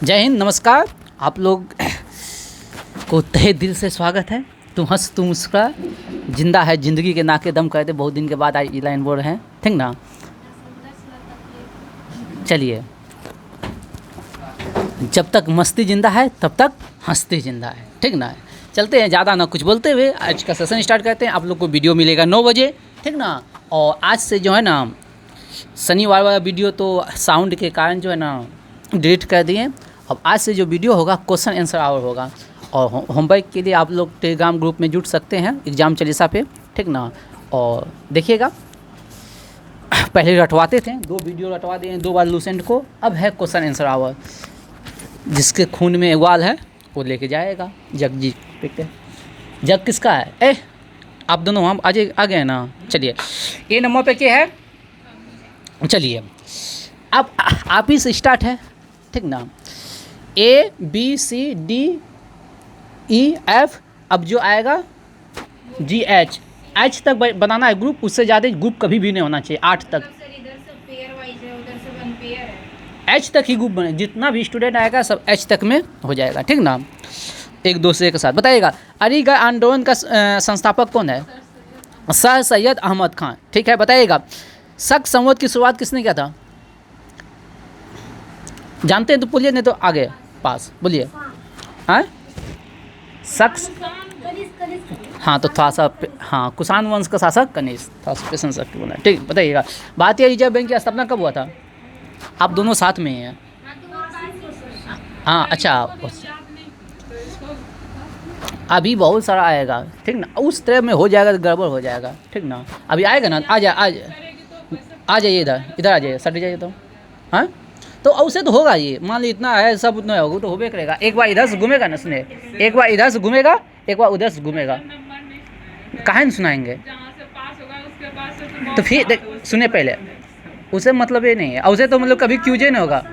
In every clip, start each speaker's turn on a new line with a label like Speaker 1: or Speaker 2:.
Speaker 1: जय हिंद, नमस्कार। आप लोग को तहे दिल से स्वागत है। तू हंस तू मुस्कुरा, जिंदा है ज़िंदगी के नाके दम कहते बहुत दिन के बाद आज ये लाइन बोल रहे हैं, ठीक ना। चलिए, जब तक मस्ती जिंदा है तब तक हंसती जिंदा है, ठीक ना। चलते हैं, ज़्यादा ना कुछ बोलते हुए आज का सेशन स्टार्ट करते हैं। आप लोग को वीडियो मिलेगा 9 बजे, ठीक ना। और आज से जो है ना, शनिवार वाला वीडियो तो साउंड के कारण जो है ना डिलीट कर दिए। अब आज से जो वीडियो होगा क्वेश्चन आंसर आवर होगा। और होमवर्क के लिए आप लोग टेलीग्राम ग्रुप में जुड़ सकते हैं एग्ज़ाम चालीसा पे, ठीक ना। और देखिएगा, पहले रटवाते थे, 2 वीडियो रटवा दिए 2 बार लूसेंट को। अब है क्वेश्चन आंसर आवर। जिसके खून में उबाल है वो लेके जाएगा जग जी पे। जग किसका है? आप दोनों हम आज आ गए ना। चलिए, ए नंबर पे क्या है? चलिए, अब आप ही से स्टार्ट है, ठीक ना। ABCDEF, अब जो आएगा GH तक बनाना है ग्रुप। उससे ज़्यादा ग्रुप कभी भी नहीं होना चाहिए। 8 तक H तक ही ग्रुप बने। जितना भी स्टूडेंट आएगा सब H तक में हो जाएगा, ठीक ना। एक दूसरे के साथ बताइएगा। अलीगढ़ आंदोलन का संस्थापक कौन है? सर सैयद अहमद खान, ठीक है। बताइएगा, शक संवत की शुरुआत किसने किया था? जानते हैं तो बोलिए, नहीं तो आगे पास बोलिए। हाँ, शख्स, हाँ तो थोड़ा सा, हाँ, कुषाण वंश का शासक कनिष्क, थोड़ा सा पेशेंस रख के बोला, ठीक। बताइएगा, भारतीय रिजर्व बैंक की स्थापना कब हुआ था? आप दोनों साथ में ही हैं। हाँ, अच्छा, अभी बहुत सारा आएगा, ठीक ना। उस तरह में हो जाएगा तो गड़बड़ हो जाएगा, ठीक ना। अभी आएगा ना, आ जाइए इधर आ जाइए, सट जाइए तो। हाँ, तो उससे तो होगा ये, मान लीजिए इतना है, सब उतना होगा तो होबे करेगा। एक बार इधर से घूमेगा ना, सुने, एक बार इधर से घूमेगा, एक बार उधर से घूमेगा, काहे नहीं सुनाएंगे? तो फिर देख, सुने पहले, उसे मतलब ये नहीं है, उसे तो मतलब कभी क्यूजे नहीं होगा।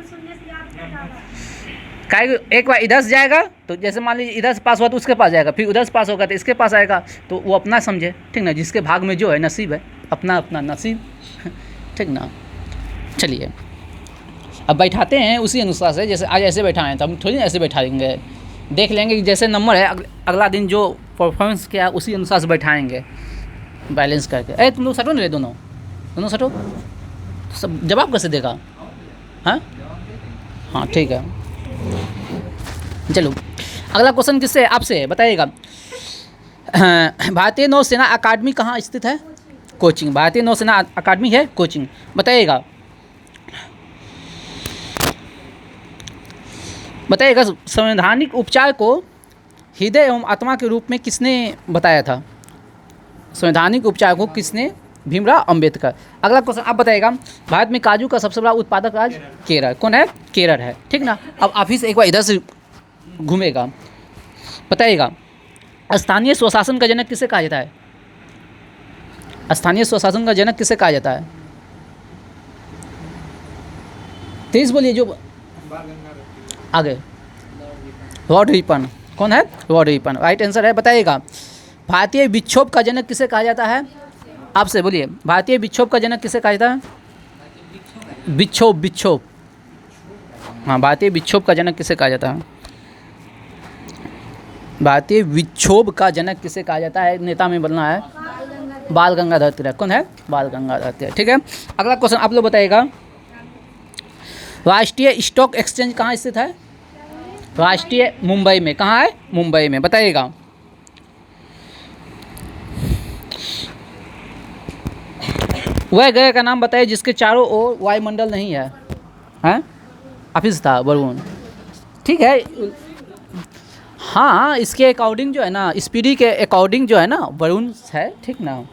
Speaker 1: काहे, एक बार इधर से जाएगा तो जैसे मान लीजिए इधर से पास हुआ तो उसके पास जाएगा, फिर उधर से पास होगा तो इसके पास आएगा, तो वो अपना समझे, ठीक ना। जिसके भाग में जो है नसीब है, अपना अपना नसीब, ठीक ना। चलिए, अब बैठाते हैं उसी अनुसार से, जैसे आज ऐसे बैठाएं तो हम थोड़ी ना ऐसे बैठा देंगे। देख लेंगे कि जैसे नंबर है, अगला दिन जो परफॉर्मेंस किया उसी अनुसार से बैठाएंगे, बैलेंस करके। तुम लोग सटो ना, दोनों सटो, सब जवाब कैसे देगा? हाँ, ठीक है। चलो, अगला क्वेश्चन किससे है? आपसे है, बताइएगा। भारतीय नौसेना अकादमी कहाँ स्थित है? कोचिंग। भारतीय नौसेना अकादमी है कोचिंग। बताइएगा, संवैधानिक उपचार को हृदय एवं आत्मा के रूप में किसने बताया था? संवैधानिक उपचार को किसने? भीमराव अंबेडकर। अगला क्वेश्चन आप बताइएगा, भारत में काजू का सबसे बड़ा उत्पादक राज्य केरल। कौन है? केरल है, ठीक ना। अब आप ही से एक बार इधर से घूमेगा। बताइएगा, स्थानीय स्वशासन का जनक किसे कहा जाता है? स्थानीय स्वशासन का जनक किसे कहा जाता है? तेज बोलिए, जो आगे। Lord Ripon. कौन है? लॉर्ड रिपन, राइट आंसर है। बताइएगा, भारतीय विक्षोभ का जनक किसे कहा जाता है? आपसे बोलिए, भारतीय विक्षोभ का जनक किसे कहा जाता है? विक्षोभ, हाँ, भारतीय विक्षोभ का जनक किसे कहा जाता है? भारतीय विक्षोभ का जनक किसे कहा जाता है? नेता में बोलना है, बाल गंगाधर तिलक। कौन है? बाल गंगाधर तिलक, ठीक है। अगला क्वेश्चन आप लोग बताइएगा, राष्ट्रीय स्टॉक एक्सचेंज कहाँ स्थित है? राष्ट्रीय, मुंबई में। कहाँ है? मुंबई में। बताइएगा, वह ग्रह का नाम बताइए जिसके चारों ओर वायुमंडल नहीं है। हैं? ऑफिस था वरुण, ठीक है। हाँ, इसके अकॉर्डिंग जो है ना, स्पीडी के अकॉर्डिंग जो है ना, वरुण है, ठीक ना।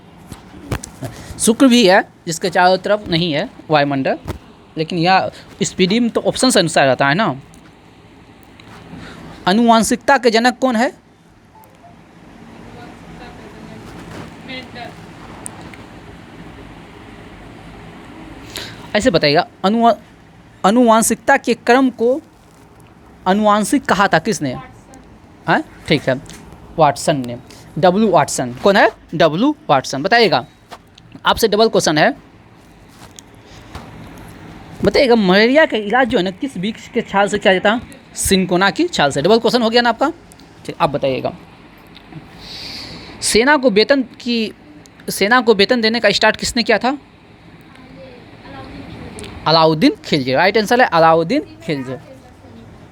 Speaker 1: शुक्र भी है जिसके चारों तरफ नहीं है वायुमंडल, लेकिन यह स्पीडी में तो ऑप्शन से अनुसार रहता है ना। अनुवांशिकता के जनक कौन है? ऐसे बताइएगा, अनुवांशिकता के क्रम को अनुवांशिक कहा था किसने? हाँ, ठीक है, वाटसन ने, W वाटसन। कौन है? W Watson. बताइएगा, आपसे डबल क्वेश्चन है, बताइएगा मलेरिया का इलाज जो है ना किस वृक्ष के छाल से किया जाता है? सिंकोना की चाल से। डबल क्वेश्चन हो गया ना आपका। ठीक, आप बताइएगा। सेना को वेतन देने का स्टार्ट किसने किया था? अलाउद्दीन खिलजी। राइट आंसर है अलाउद्दीन खिलजी।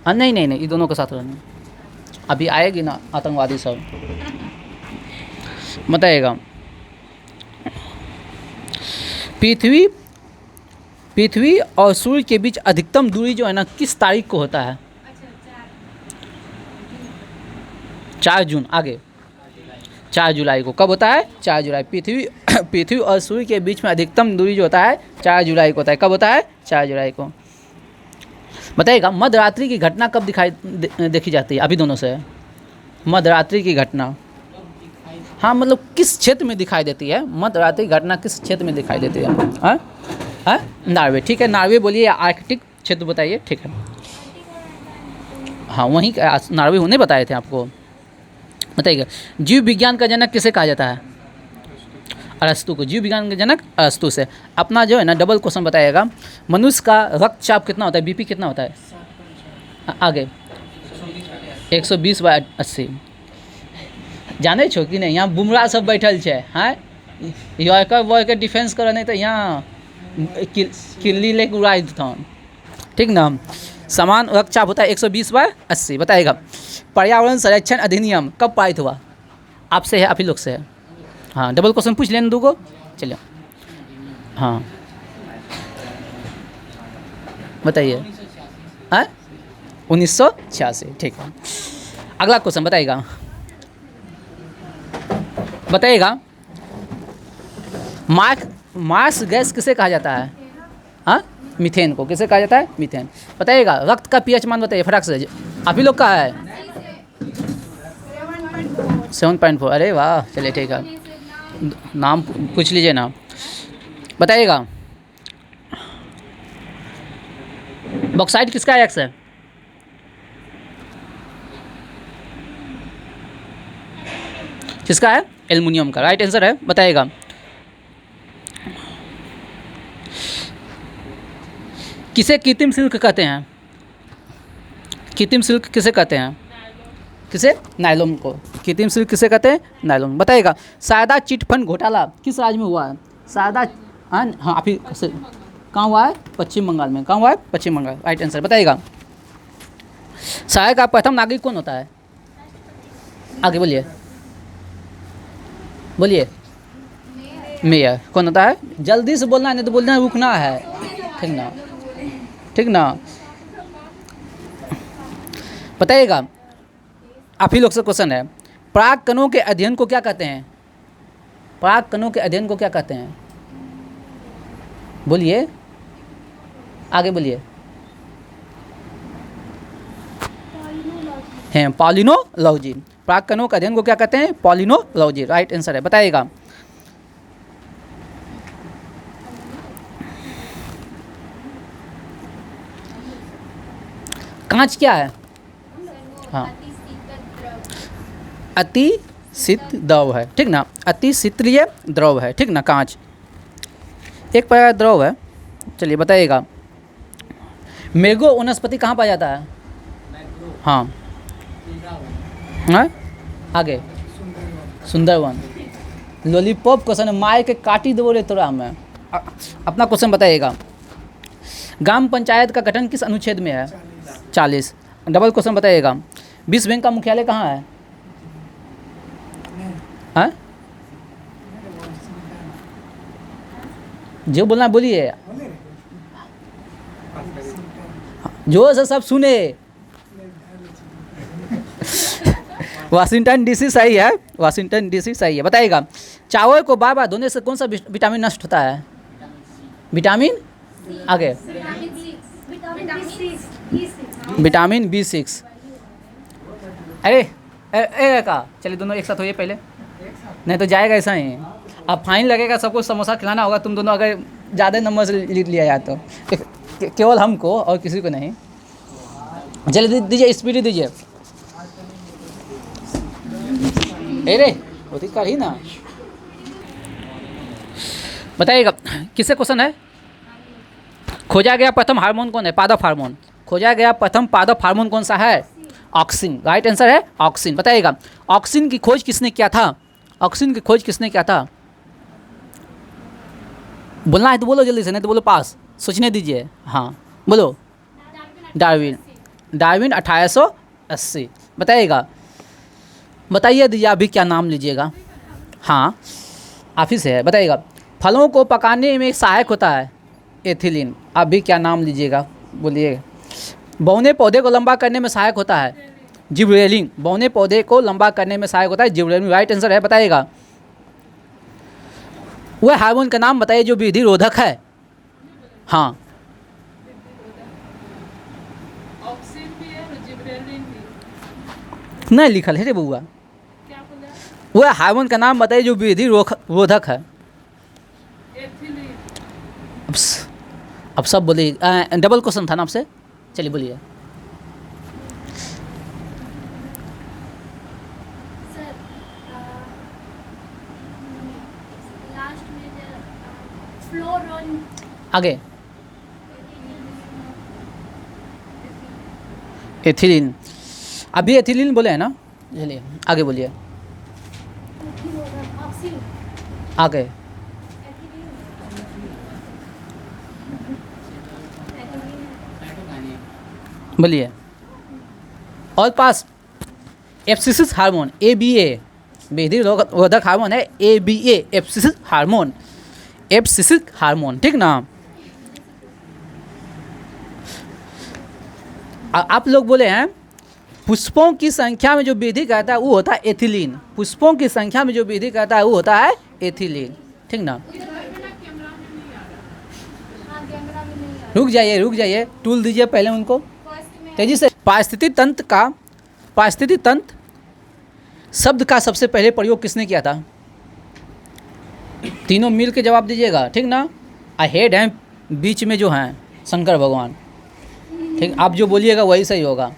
Speaker 1: नहीं, ये दोनों के साथ रहना, अभी आएगी ना आतंकवादी सब। बताइएगा। पृथ्वी और सूर्य के बीच अधिकतम दूरी जो है ना किस तारीख को होता है? 4 जून। आगे 4 जुलाई को। कब होता है? 4 जुलाई। पृथ्वी और सूर्य के बीच में अधिकतम दूरी जो होता है 4 जुलाई को होता है। कब होता है? 4 जुलाई को। बताइएगा मध्यरात्रि की घटना कब देखी जाती है? अभी दोनों से है। मध्यरात्रि की घटना, हाँ मतलब किस क्षेत्र में दिखाई देती है? मध्यरात्रि की घटना किस क्षेत्र में दिखाई देती है? हाँ, नॉर्वे। ठीक है, नॉर्वे बोलिए या आर्कटिक क्षेत्र बताइए। ठीक है, हाँ वहीं नॉर्वे होने बताए थे आपको। बताइएगा जीव विज्ञान का जनक किसे कहा जाता है? अरस्तु को। जीव विज्ञान का जनक अरस्तु से। अपना जो है ना डबल क्वेश्चन बताइएगा। मनुष्य का रक्तचाप कितना होता है? बीपी कितना होता है? आगे 120/80। जाने छो कि नहीं? यहाँ बुमराह सब बैठल है। हाँ, यॉर्कर डिफेंस कर नहीं तो यहाँ किल्ली लेके उड़ा देता। ठीक ना। समान रक्तचाप होता है 120/80। बताइएगा पर्यावरण संरक्षण अधिनियम कब पारित हुआ? आपसे है, आप ही लोग से है। हाँ, डबल क्वेश्चन पूछ लेना दूगो। चलिए, हाँ बताइए। हाँ 1986। ठीक है, अगला क्वेश्चन बताइएगा। मार्स गैस किसे कहा जाता है? हाँ, मीथेन को। किसे कहा जाता है? मीथेन। बताइएगा रक्त का पीएच मान बताइए फटाक से। आप ही लोग का है 7.4। अरे वाह, चलिए ठीक है, नाम पूछ लीजिए ना। बताइएगा बॉक्साइट किसका एक्स है? किसका है? एल्युमिनियम का। राइट आंसर है। बताइएगा किसे कृत्रिम सिल्क कहते हैं? कृत्रिम सिल्क किसे कहते हैं? किसे? नायलॉन को। कृत्रिम सिल्क किसे कहते हैं? नायलॉन। बताइएगा शारदा चिटफंड घोटाला किस राज्य में हुआ है? शारदा, हाँ आप ही कहाँ हुआ है? पश्चिम बंगाल में। कहाँ हुआ है? पश्चिम बंगाल। Right answer. बताइएगा शहर का प्रथम नागरिक कौन होता है? आगे बोलिए, बोलिए। मेयर। कौन होता है? जल्दी से बोलना है, नहीं तो बोलना रुकना है। ठीक ना, ठीक ना। बताइएगा आप ही लोग से क्वेश्चन है, पराग कणों के अध्ययन को क्या कहते हैं? पराग कणों के अध्ययन को क्या कहते हैं? बोलिए, आगे बोलिए। हैं पॉलिनोलॉजी। पराग कणों के अध्ययन को क्या कहते हैं? पॉलिनोलॉजी। राइट आंसर है। बताइएगा कांच क्या है? हाँ, अति शीत द्रव है। ठीक ना, अति शीतलीय द्रव है। ठीक ना, कांच एक प्रकार का द्रव है। चलिए बताइएगा मेगो वनस्पति कहाँ पाया जाता है? हाँ, हाँ? आगे सुंदरवन। लॉलीपॉप क्वेश्चन है, मार के काटी दो रे तोरा में। अपना क्वेश्चन बताइएगा ग्राम पंचायत का गठन किस अनुच्छेद में है? 40। डबल क्वेश्चन बताइएगा विश्व बैंक का मुख्यालय कहाँ है? हाँ, जो बोलना बोलिए, जो से सब सुने। वाशिंगटन डीसी सही है। वाशिंगटन डीसी सही है। बताइएगा चावल को बार बार धोने से कौन सा विटामिन नष्ट होता है? विटामिन, आगे विटामिन B6। अरे का चलिए दोनों एक साथ होइए पहले, नहीं तो जाएगा ऐसा ही। अब फाइन लगेगा, सबको समोसा खिलाना होगा तुम दोनों अगर ज़्यादा नंबर से लिख लिया जाए तो। केवल हमको और किसी को नहीं। चलिए दीजिए, स्पीड दीजिए। अरे होती कर ही ना। बताइएगा किससे क्वेश्चन है? खोजा गया प्रथम हार्मोन कौन है? पादप हार्मोन। खोजा गया प्रथम पादप हार्मोन कौन सा है? ऑक्सिन। राइट आंसर है ऑक्सिन। बताइएगा ऑक्सिन की खोज किसने किया था? ऑक्सिन की खोज किसने किया था? बोलना है तो बोलो जल्दी से, नहीं तो बोलो पास, सोचने दीजिए। हाँ बोलो। डार्विन। डार्विन 1880। बताइएगा, बताइए दीजिए अभी क्या नाम लीजिएगा? हाँ आप ही से है। बताइएगा फलों को पकाने में सहायक होता है एथिलीन, अभी क्या नाम लीजिएगा? बोलिए। बौने पौधे को लंबा करने में सहायक होता है जिबरेलिन। बौने पौधे को लंबा करने में सहायक होता है जिबरेलिन। राइट आंसर है। बताइएगा वह हार्मोन का नाम बताइए जो विधि रोधक है। हाँ
Speaker 2: ऑक्सिन भी है और जिबरेलिन भी।
Speaker 1: नहीं लिखल है रे बउआ।
Speaker 2: क्या बोला?
Speaker 1: वह हार्मोन का नाम बताइए जो विधि रोधक है।
Speaker 2: एथिलीन।
Speaker 1: अब सब बोलिए। डबल क्वेश्चन था ना आपसे, चलिए बोलिए।
Speaker 3: सर लास्ट में फ्लोरोन
Speaker 1: आगे एथिलीन, अभी एथिलीन बोले हैं ना? चलिए आगे बोलिए।
Speaker 3: ऑक्सीन
Speaker 1: आगे बोलिए। और पास एब्सिसिस हार्मोन ABA विधि रोधक हार्मोन है ABA एब्सिसिस हार्मोन। एब्सिसिस हार्मोन, ठीक ना? आप लोग बोले हैं पुष्पों की संख्या में जो वृद्धि करता है वो होता है एथिलीन। पुष्पों की संख्या में जो वृद्धि करता है वो होता है एथिलीन, ठीक ना?
Speaker 3: हाँ कैमरा में नहीं आ
Speaker 1: रुक जाइए, टूल दीजिए पहले उनको
Speaker 3: फर्स्ट में
Speaker 1: तेजी से। पारिस्थितिक तंत्र शब्द का सबसे पहले प्रयोग किसने किया था? तीनों मिल के जवाब दीजिएगा, ठीक ना? हेड हैं बीच में जो हैं शंकर भगवान, ठीक? आप जो बोलिएगा वही सही होगा।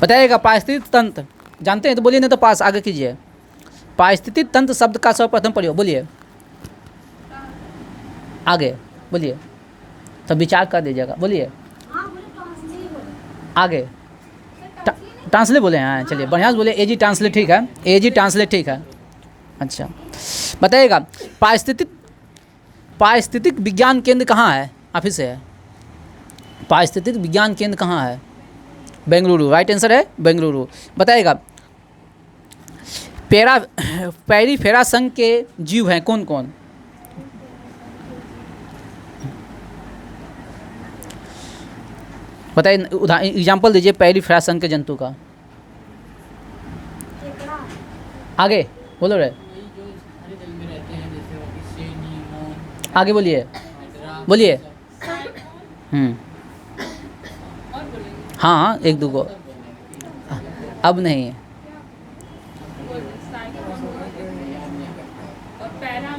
Speaker 1: बताइएगा पारिस्थितिक तंत्र जानते हैं तो बोलिए, नहीं तो पास आगे कीजिए। पारिस्थितिक तंत्र शब्द का सर्वप्रथम प्रयोग बोलिए, आगे बोलिए, तब विचार कर दीजिएगा। बोलिए
Speaker 3: हाँ बोले ट्रांसलेट बोले
Speaker 1: आगे। ट्रांसलेट बोले हैं, चलिए बढ़िया से बोले। एजी ट्रांसलेट ठीक है, एजी ट्रांसलेट ठीक है। अच्छा बताइएगा पारिस्थितिक विज्ञान केंद्र कहाँ है? आप ही से है। पारिस्थितिक विज्ञान केंद्र कहाँ है? बेंगलुरु। राइट आंसर है बेंगलुरु। बताइएगा पेरिफेरा संघ के जीव हैं कौन कौन? बताइए, उदाहरण एग्जाम्पल दीजिए पेरिफेरा संघ के जंतु का।
Speaker 3: केकड़ा
Speaker 1: आगे बोलो रे, आगे बोलिए बोलिए।
Speaker 2: और बोलेंगे
Speaker 1: हाँ हाँ एक दो को अब नहीं है।
Speaker 2: और पैरा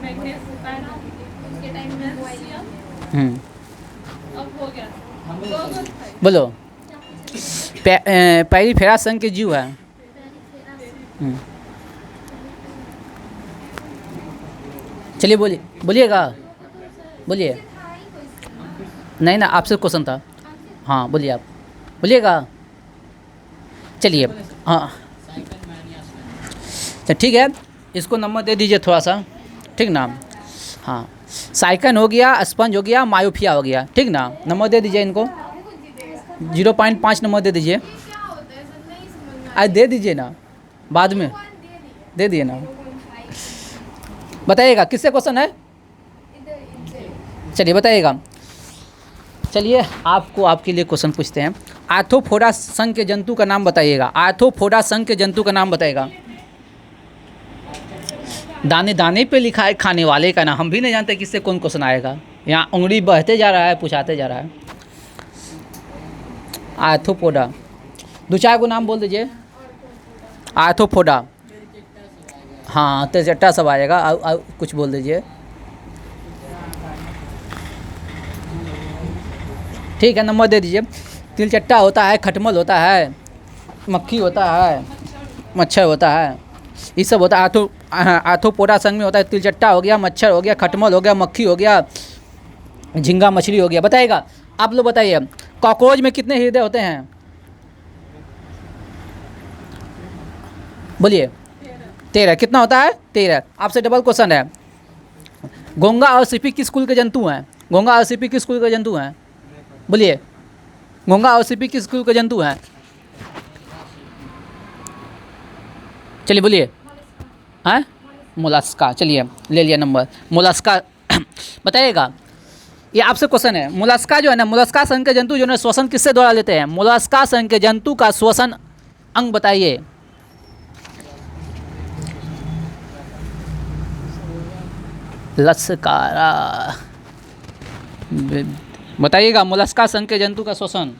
Speaker 2: मैग्नेस पैरा
Speaker 3: उसके टाइम में वो आई
Speaker 1: हम्म,
Speaker 2: अब हो गया दो दो था।
Speaker 1: बोलो। पेरिफेरा संघ के जीव है। हम्म, चलिए बोलिए, बोलिएगा बोलिए। नहीं ना आपसे क्वेश्चन था। हाँ बोलिए, आप बोलिएगा। चलिए हाँ तो ठीक है, इसको नंबर दे दीजिए थोड़ा सा, ठीक ना? हाँ साइकन हो गया, स्पंज हो गया, मायोफिया हो गया, ठीक ना? नंबर दे दीजिए इनको 0.5 नंबर दे दीजिए।
Speaker 3: क्या होता है सर नहीं समझ में
Speaker 1: आज दे दीजिए ना, बाद में दे दिए ना। बताइएगा किससे क्वेश्चन है? चलिए बताइएगा। चलिए आपको आपके लिए क्वेश्चन पूछते हैं। आर्थ्रोपोडा संघ के जंतु का नाम बताइएगा। आर्थ्रोपोडा संघ के जंतु का नाम बताइएगा। दाने दाने पे लिखा है खाने वाले का नाम, हम भी नहीं जानते किससे कौन क्वेश्चन आएगा। यहाँ उंगली बहते जा रहा है, पूछाते जा रहा है। आर्थ्रोपोडा, दो चार को नाम बोल दीजिए। आर्थ्रोपोडा, हाँ तेरचट्टा सब आएगा। कुछ बोल दीजिए। ठीक है नंबर दे दीजिए। तिलचट्टा होता है, खटमल होता है, मक्खी होता है, मच्छर होता है, ये सब होता है। आर्थ्रोपोडा संघ में होता है तिलचट्टा हो गया, मच्छर हो गया, खटमल हो गया, मक्खी हो गया, झींगा मछली हो गया। बताइएगा आप लोग बताइए, कॉकरोच में कितने हृदय होते हैं? बोलिए। 13। कितना होता है? 13। आपसे डबल क्वेश्चन है, घोंघा और सीपी किस कुल के जंतु हैं? घोंघा और सीपी किस कुल के जंतु हैं? बोलिए, घोंघा और सीपी किस कुल के जंतु हैं? चलिए बोलिए। हैं? मोलस्का। चलिए ले लिया नंबर, मोलस्का। बताइएगा, ये आपसे क्वेश्चन है, मोलस्का जो है ना, मोलस्का संघ के जंतु जो है श्वसन किससे द्वारा लेते हैं? मोलस्का संघ के जंतु का श्वसन अंग बताइए। लसकारा। बताइएगा, मोलस्का संघ के जंतु का श्वसन।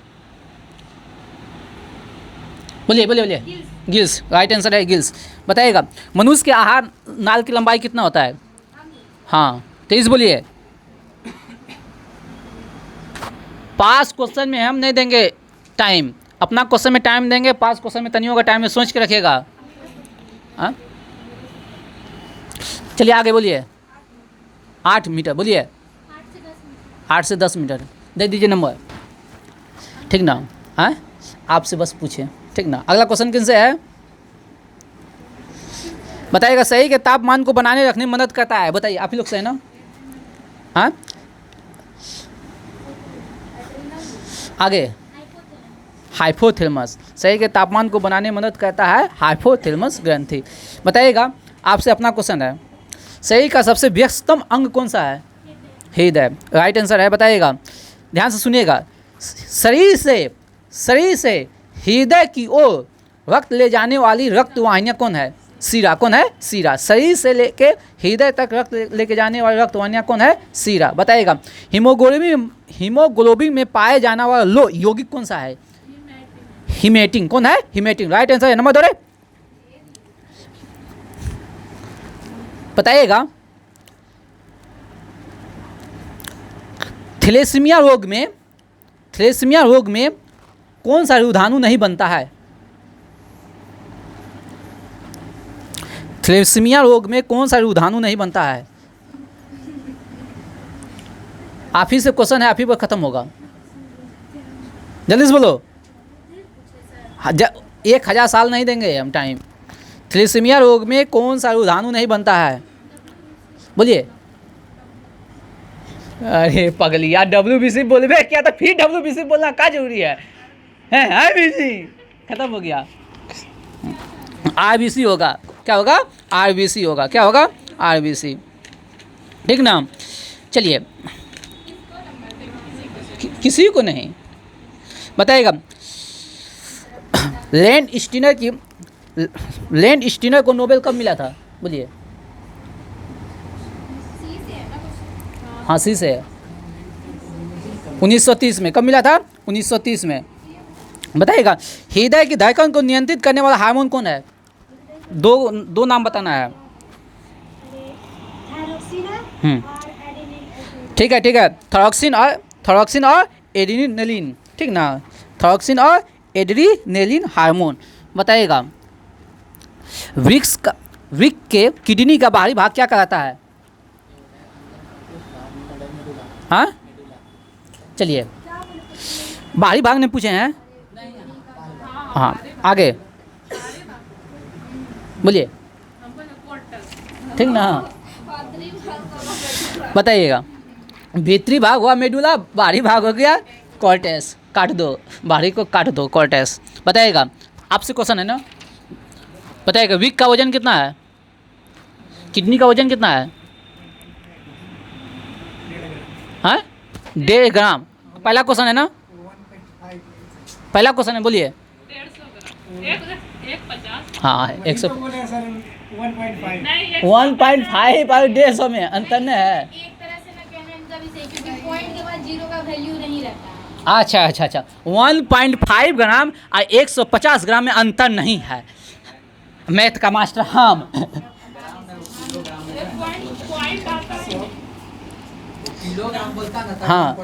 Speaker 1: बोलिए बोलिए बोलिए। गिल्स। राइट आंसर है गिल्स। बताइएगा, मनुष्य के आहार नाल की लंबाई कितना होता है? हाँ 23 बोलिए। 5 क्वेश्चन में हम नहीं देंगे टाइम, अपना क्वेश्चन में टाइम देंगे, 5 क्वेश्चन में तनियों का टाइम में सोच के रखिएगा। हाँ चलिए आगे बोलिए। 8 मीटर। बोलिए। 8 से 10 मीटर। दे दीजिए नंबर, ठीक ना? हाँ आपसे बस पूछे, ठीक ना? अगला क्वेश्चन किन से है? बताइएगा, सही के तापमान को बनाने रखने में मदद करता है। बताइए, आप ही लोग से है ना? हाँ आगे। हाइपोथैलेमस। सही के तापमान को बनाने में मदद करता है हाइपोथैलेमस ग्रंथि। बताइएगा, आपसे अपना क्वेश्चन है, सही का सबसे व्यस्तम अंग कौन सा है? हृदय। राइट आंसर है। बताइएगा, ध्यान से सुनिएगा, शरीर से हृदय की ओर रक्त ले जाने वाली रक्त वाहिनियाँ कौन है? सीरा। कौन है? सीरा। शरीर से लेके हृदय तक रक्त लेके जाने वाली रक्त वाहिनियाँ कौन है? सीरा। बताइएगा, हीमोग्लोबिन में पाए जाने वाला लो यौगिक कौन सा है? हिमेटिन। कौन है? हिमेटिन। राइट आंसर है। नंबर 2। बताइएगा, थैलेसीमिया रोग में कौन सा रोधाणु नहीं बनता है? थैलेसीमिया रोग में कौन सा रोधाणु नहीं बनता है? आप ही से क्वेश्चन है, आप ही पर खत्म होगा, जल्दी से बोलो। 1000 साल नहीं देंगे हम टाइम। थैलेसीमिया रोग में कौन सा रोधाणु नहीं बनता है? बोलिए। अरे पगलिया, WBC बोलबे क्या तो फिर WBC बोलना क्या जरूरी है? IBC खत्म हो गया। RBC होगा। क्या होगा? RBC होगा। क्या होगा? RBC, ठीक ना? चलिए, किसी को नहीं। बताइएगा, लैंड स्टीनर को नोबेल कब मिला था? बोलिए। हाँ सी से 1930 में। कब मिला था? 1930 में। बताइएगा, हृदय की धड़कन को नियंत्रित करने वाला हार्मोन कौन है? दो नाम बताना है। ठीक है। थायरोक्सिन और एड्रेनालिन, ठीक ना? थायरोक्सिन और एड्रेनालिन हार्मोन। बताइएगा, वृक्क के किडनी का बाहरी भाग क्या कहलाता है? हाँ चलिए, बाहरी भाग ने पूछे हैं। हाँ आगे बोलिए, ठीक ना? बताइएगा, भीतरी भाग हुआ मेडुला, बाहरी भाग हो गया कॉर्टेक्स। काट दो, बाहरी को काट दो, कॉर्टेक्स। बताइएगा, आपसे क्वेश्चन है ना? बताइएगा, वृक्क का वजन कितना है? किडनी का वजन कितना है? हाँ 1.5 ग्राम। पहला क्वेश्चन है ना? पहला क्वेश्चन है, बोलिए।
Speaker 2: 150।
Speaker 1: हाँ 100।
Speaker 3: 1.5
Speaker 1: और 150 में अंतर नहीं है।
Speaker 3: एक तरह से ना कहना इनका भी सही, क्योंकि पॉइंट के बाद जीरो का वैल्यू नहीं रहता।
Speaker 1: अच्छा 1.5 ग्राम और 150 ग्राम में अंतर नहीं है। मैथ का मास्टर हम।
Speaker 2: पॉइंट आता है।
Speaker 1: हाँ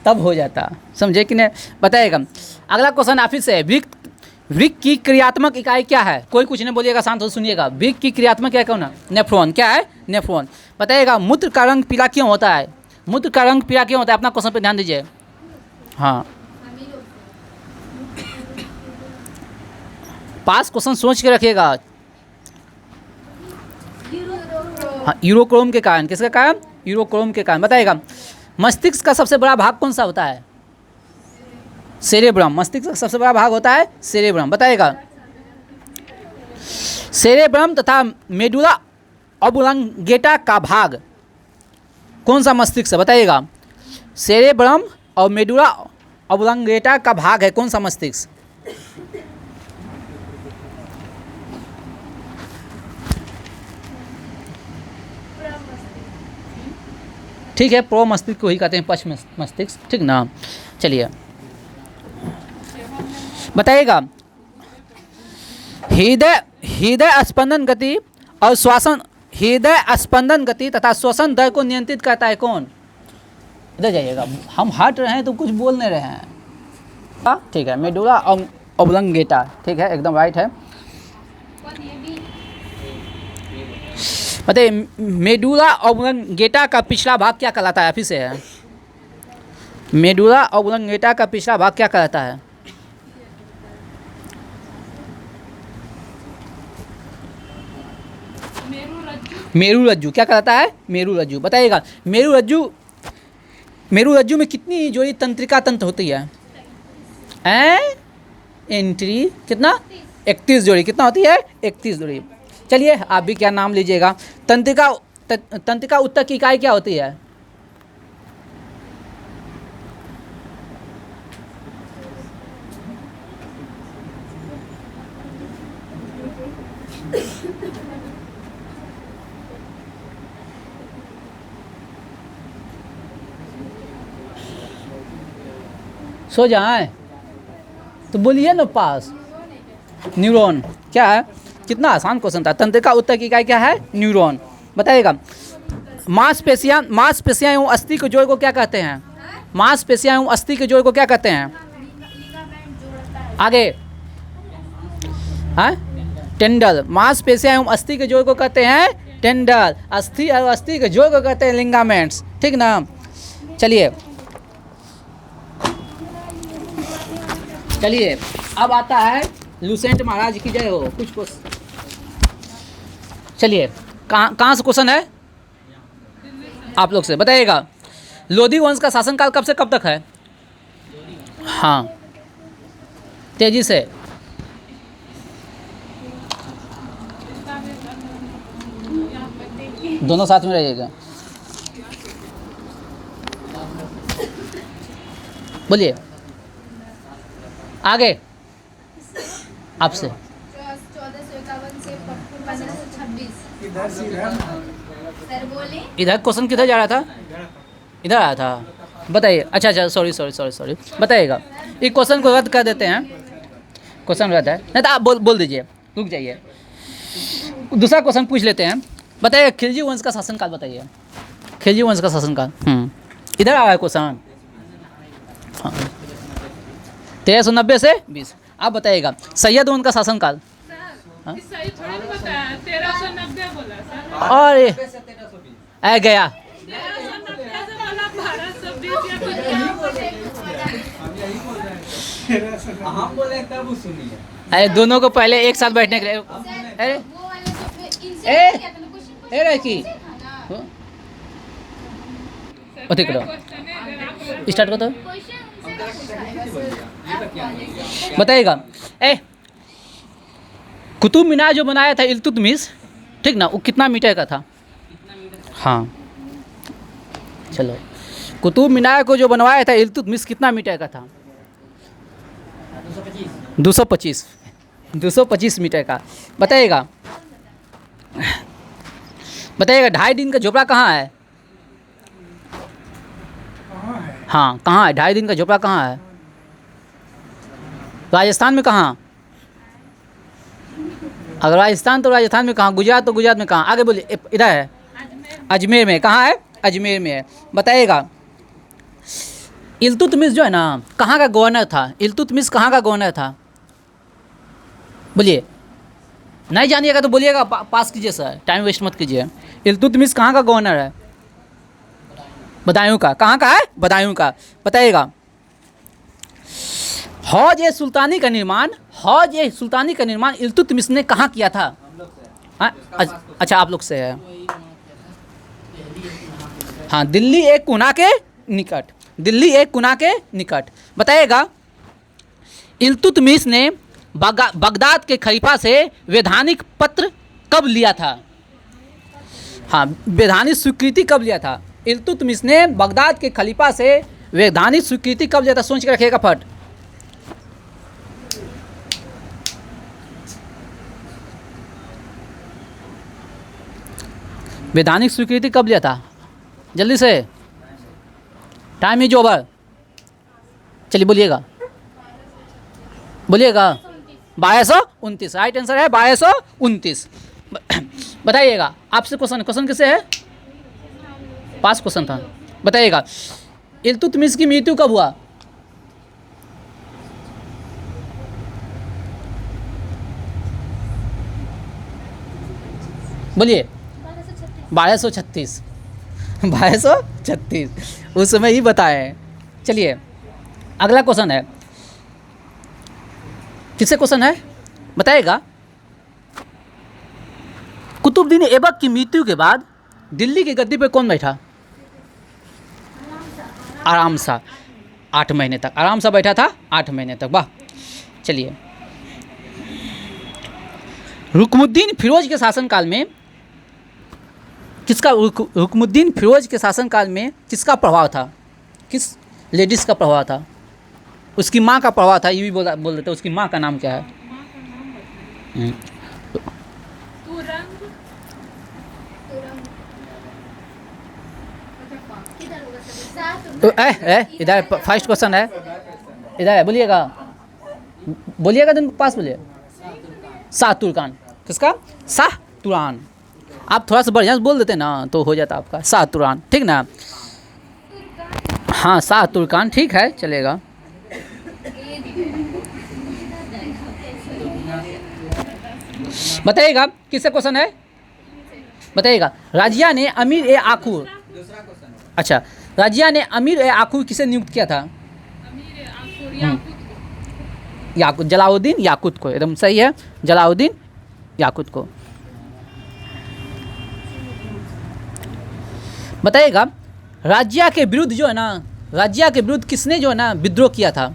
Speaker 1: तब हो जाता, समझे कि नहीं? बताइएगा, अगला क्वेश्चन आप ही से है, वृक्क की क्रियात्मक इकाई क्या है? कोई कुछ नहीं बोलिएगा, शांत हो सुनिएगा। वृक्क की क्रियात्मक क्या कौन है? नेफ्रॉन। क्या है? नेफ्रॉन। बताइएगा, मूत्र का रंग पीला क्यों होता है? मूत्र का रंग पीला क्यों होता है? अपना क्वेश्चन पे ध्यान दीजिए। हाँ,
Speaker 3: अमीरों
Speaker 1: पास क्वेश्चन सोच के रखिएगा।
Speaker 3: यूरो
Speaker 1: हाँ, यूरोक्रोम के कारण, किसके कारण? यूरोक्रोम के कारण। बताइएगा मस्तिष्क का सबसे बड़ा भाग कौन सा होता है? सेरेब्रम। मस्तिष्क का सबसे बड़ा भाग होता है सेरेब्रम। बताइएगा सेरेब्रम तथा मेडुला ऑब्लांगेटा का भाग कौन सा मस्तिष्क है? बताइएगा सेरेब्रम और मेडुला ऑब्लांगेटा का भाग है कौन सा मस्तिष्क? ठीक है, प्रो मस्तिष्क को ही कहते हैं, पश्च मस्तिष्क, ठीक ना। चलिए बताइएगा हृदय हृदय स्पंदन गति और श्वसन, हृदय स्पंदन गति तथा श्वसन दर को नियंत्रित करता है कौन? इधर जाइएगा, हम हट रहे हैं तो कुछ बोल नहीं रहे हैं। हाँ ठीक है, मेडुला ऑब्लांगेटा, ठीक है, एकदम राइट है।
Speaker 3: और ये भी
Speaker 1: बताइए मेडुला ऑब्लांगेटा का पिछला भाग क्या कहलाता है? फिर से है, मेडुला ऑब्लांगेटा का पिछला भाग क्या कहलाता है? मेरू रज्जु। क्या कहलाता है? मेरू रज्जु। बताइएगा मेरू रज्जु में कितनी जोड़ी तंत्रिका तंत्र होती है? एंट्री कितना? 31 जोड़ी। कितना होती है? 31 जोड़ी। चलिए आप भी क्या नाम लीजिएगा। तंत्रिका उत्तक की इकाई क्या होती है? सो जाए तो बोलिए ना पास। न्यूरॉन। क्या है? कितना आसान क्वेश्चन था। तंत्रिका उत्तक की इकाई क्या है? न्यूरॉन। बताइएगा मांसपेशियां एवं अस्थि के जोड़ को क्या कहते हैं? मांसपेशियां एवं अस्थि के जोड़ को क्या कहते हैं? आगे हाँ, टेंडल। मांसपेशियां एवं अस्थि के जोड़ को कहते हैं टेंडल। अस्थि और अस्थि के जोड़ को कहते हैं लिगामेंट्स, ठीक ना। चलिए चलिए अब आता है लुसेंट महाराज की जय हो। कुछ चलिए कहाँ से क्वेश्चन है आप लोग से? बताइएगा लोधी वंश का शासनकाल कब से कब तक है? हाँ तेजी से। दोनों साथ में रहिएगा। बोलिए आगे आपसे।
Speaker 3: 1451 से 1526। सर बोले
Speaker 1: इधर क्वेश्चन किधर जा रहा था? इधर आया था। बताइए। अच्छा सॉरी बताइएगा। एक क्वेश्चन को रद्द कर देते हैं। क्वेश्चन रद्द है नहीं तो आप बोल दीजिए, रुक जाइए। दूसरा क्वेश्चन पूछ लेते हैं। बताइए खिलजी वंश का शासनकाल बताइए। खिलजी वंश का शासनकाल इधर आ रहा है क्वेश्चन। हाँ 1390 से 20। आप बताइएगा सैयद वंश का शासनकाल। हाँ?
Speaker 2: सही थोड़ी ना बताया, 1390 बोला सर।
Speaker 1: और आ गया
Speaker 2: 1390 से बोला 1220 या कुछ क्या?
Speaker 4: हम बोले तब सुनिए।
Speaker 1: अरे दोनों को पहले एक साथ बैठने के लिए। अरे
Speaker 3: वो वाले तो इनसे
Speaker 1: ए!
Speaker 3: क्या था ना, क्वेश्चन
Speaker 1: ए रखी ओके करो,
Speaker 2: क्वेश्चन है अगर आप
Speaker 1: स्टार्ट करो तो।
Speaker 3: क्वेश्चन उनसे का पूछा है सर।
Speaker 1: बताइएगा कुतुब मीनार जो बनाया था इल्तुतमिश, ठीक ना, वो कितना मीटर का था? हाँ चलो कुतुब मीनार को जो बनवाया था इल्तुतमिश कितना मीटर का था? 225 मीटर का। बताइएगा 2.5 दिन का झोपड़ा कहाँ है? हाँ कहाँ है 2.5 दिन का झोपड़ा? कहाँ है? राजस्थान में कहाँ? अगर राजस्थान तो राजस्थान में कहाँ? गुजरात तो गुजरात में कहाँ? आगे बोलिए। इधर है अजमेर में। कहाँ है? अजमेर में है। बताइएगा इल्तुतमिश जो है ना कहाँ का गवर्नर था? इल्तुतमिश कहाँ का गवर्नर था? बोलिए। नहीं जानिएगा तो बोलिएगा, पास कीजिए सर, टाइम वेस्ट मत कीजिए। इल्तुतमिश कहाँ का गवर्नर है? बदायूं का। कहाँ का है? बदायूं का। बताइएगा हौज ए सुल्तानी का निर्माण इल्तुतमिश ने कहाँ किया था? हाँ, अच्छा आप लोग से है। हाँ, दिल्ली एक कुना के निकट। बताइएगा, इल्तुतमिश ने बगदाद के खलीफा से वैधानिक पत्र कब लिया था? हाँ, वैधानिक स्वीकृति कब लिया था? इल्तुतमिश ने बगदाद के खलीफा से वैधानिक स्वीकृति कब लिया था? सोच के रखिएगा फट। वैधानिक स्वीकृति कब लिया था? जल्दी से, टाइम इज ओवर। चलिए बोलिएगा 1229। राइट आंसर है 1229। बताइएगा, आपसे क्वेश्चन किससे है? पास क्वेश्चन था। बताइएगा, इल्तुतमिश की मृत्यु कब हुआ? बोलिए। 1236। 1236 उस समय ही बताए। चलिए अगला क्वेश्चन है, किससे क्वेश्चन है बताइएगा। कुतुबुद्दीन ऐबक की मृत्यु के बाद दिल्ली की गद्दी पर कौन बैठा? आराम सा 8 महीने तक आराम से बैठा था, 8 महीने तक। वाह। चलिए, रुकमुद्दीन फिरोज के शासनकाल में रुकमुद्दीन फिरोज के शासनकाल में किसका प्रभाव था? किस लेडीज़ का प्रभाव था? उसकी माँ का प्रभाव था, ये भी बोल देते। उसकी माँ का नाम क्या है? इधर फर्स्ट क्वेश्चन है, इधर है। बोलिएगा दिन पास बोलिए। शाह तुर्कान। किसका? शाह तुरान। आप थोड़ा सा बढ़िया से बोल देते ना तो हो जाता आपका। शाह तुरान, ठीक ना? हाँ, शाह तुर्कान, ठीक है, चलेगा। बताइएगा, किससे क्वेश्चन है? बताइएगा, राजिया ने अमीर ए आखूर। अच्छा, राजिया ने अमीर ए आखूर किसे नियुक्त किया था? याकूत, जलाउद्दीन याकूत को। एकदम सही है, जलाउद्दीन याकूत को। बताइएगा, राजिया के विरुद्ध जो है ना, राजिया के विरुद्ध किसने जो है ना विद्रोह किया था?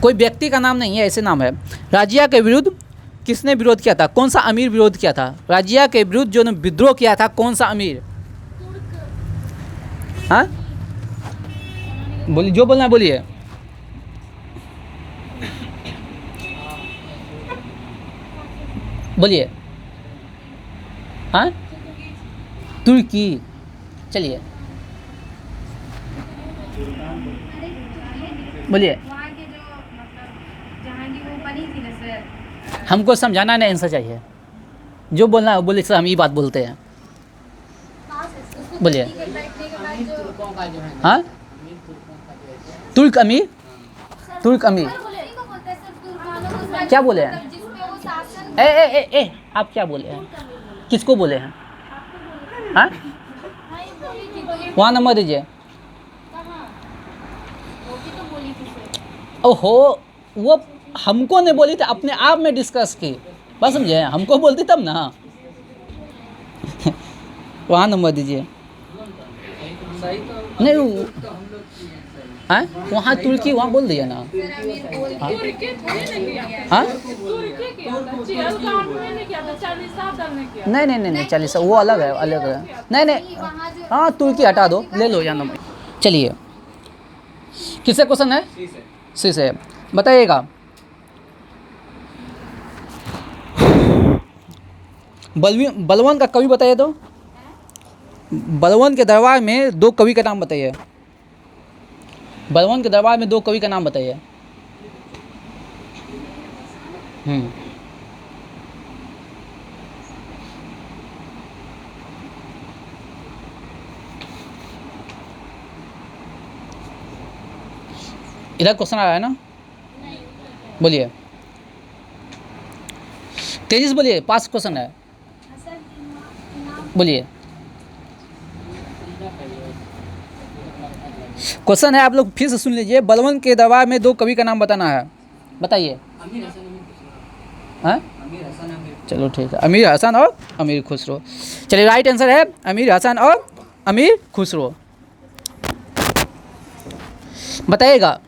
Speaker 1: कोई व्यक्ति का नाम नहीं है, ऐसे नाम है। राजिया के विरुद्ध किसने विरोध किया था? कौन सा अमीर विरोध किया था? राजिया के विरुद्ध जो विद्रोह किया था, कौन सा अमीर? हाँ, बोलिए, जो बोलना बोलिए। बोलिए। हाँ, तुर्की। चलिए बोलिए। हमको समझाना नहीं, आंसर चाहिए। जो बोलना है बोलिए सर, हम ये बात बोलते हैं। बोलिए। हाँ, तुर्क अमीर। क्या बोले हैं? ए आप क्या बोले हैं? किसको बोले हैं? हाँ, वहाँ नंबर दीजिए। ओहो, वो हमको नहीं बोली थी, अपने आप में डिस्कस की। बस समझे, हमको बोलती तब ना। वहाँ नंबर दीजिए। नहीं, हाँ, वहाँ तुर्की, वहाँ बोल दिया ना। हाँ, नहीं 40, वो अलग है, नहीं। हाँ, तुर्की हटा दो, ले लो यहाँ नंबर। चलिए, किससे क्वेश्चन है? सी से। बताइएगा, बलवन का कवि बताइए तो। बलवन के दरबार में 2 कवि का नाम बताइए। बलवन के दरबार में 2 कवि का नाम बताइए। इधर क्वेश्चन आ रहा है ना, बोलिए तेजी से बोलिए। पास क्वेश्चन है, बोलिए। क्वेश्चन है, आप लोग फिर से सुन लीजिए। बलवंत के दरबार में 2 कवि का नाम बताना है, बताइए। हाँ चलो ठीक है, अमीर हसन और अमीर खुसरो। चलिए राइट आंसर है अमीर हसन और अमीर खुसरो। बताइएगा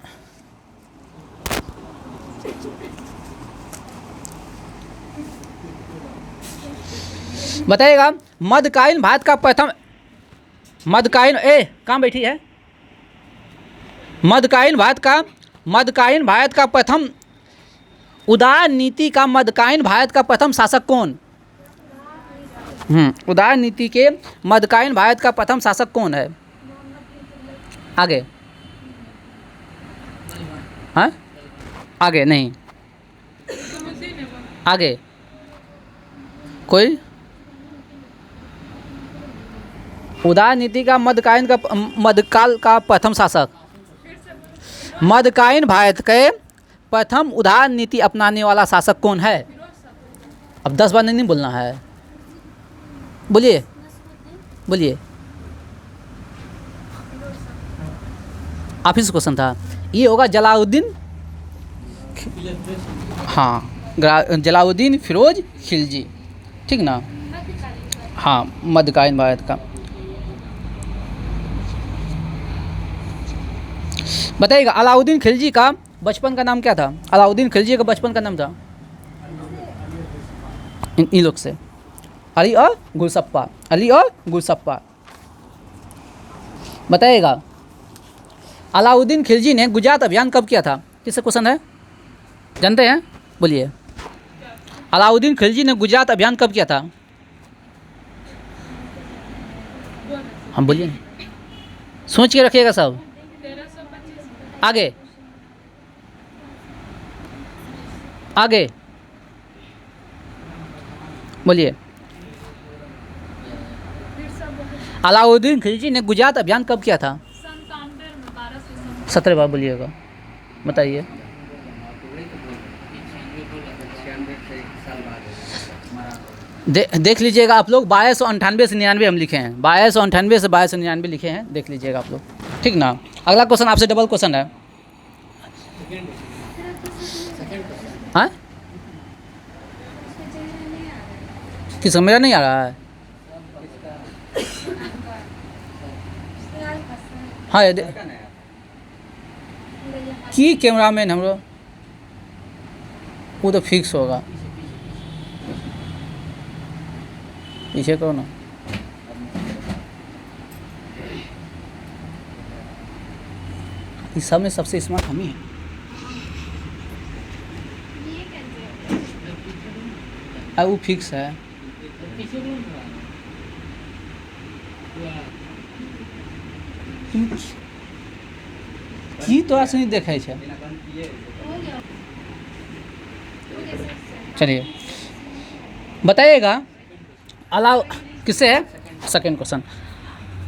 Speaker 1: बताइएगा मध्यकालीन भारत का प्रथम मध्यकालीन कहाँ बैठी है? मध्यकालीन भारत का प्रथम उदार नीति का मध्यकालीन भारत का प्रथम शासक कौन? उदार नीति के मध्यकालीन भारत का प्रथम शासक कौन है? आगे हाँ आगे नहीं, आगे कोई उदार नीति का मध्यकाल का प्रथम शासक, मध्यकालीन भारत के प्रथम उदार नीति अपनाने वाला शासक कौन है? अब 10 बार नहीं बोलना है, बोलिए बोलिए। आप ही से क्वेश्चन था, ये होगा जलालुद्दीन, हाँ जलालुद्दीन फिरोज खिलजी, ठीक ना? हाँ मध्यकालीन भारत का। बताइएगा अलाउद्दीन खिलजी का बचपन का नाम क्या था? अलाउद्दीन खिलजी का बचपन का नाम था इन लोग से, अली और गुलसप्पा, अली और गुलसप्पा। बताइएगा अलाउद्दीन खिलजी ने गुजरात अभियान कब किया था? किससे क्वेश्चन है, जानते हैं? बोलिए। अलाउद्दीन खिलजी ने गुजरात अभियान कब किया था? हम बोलिए, सोच के रखिएगा सब। आगे आगे बोलिए। अलाउद्दीन खिलजी ने गुजरात अभियान कब किया था? 17 बार बोलिएगा, बताइए। देख लीजिएगा आप लोग, 1298 से 99 हम लिखे हैं, 1298 से 1299 लिखे हैं, देख लीजिएगा आप लोग, ठीक ना? अगला क्वेश्चन आपसे डबल क्वेश्चन है। हाँ किस मेरा नहीं आ रहा है? हाँ की कैमरामैन हम लोग, वो तो फिक्स होगा, पीछे करो ना। इस सब में सबसे स्मार्ट हम ही हैं। वो फिक्स है। की तो ऐसे नहीं देखा है। चलिए बताइएगा किससे है? Second question.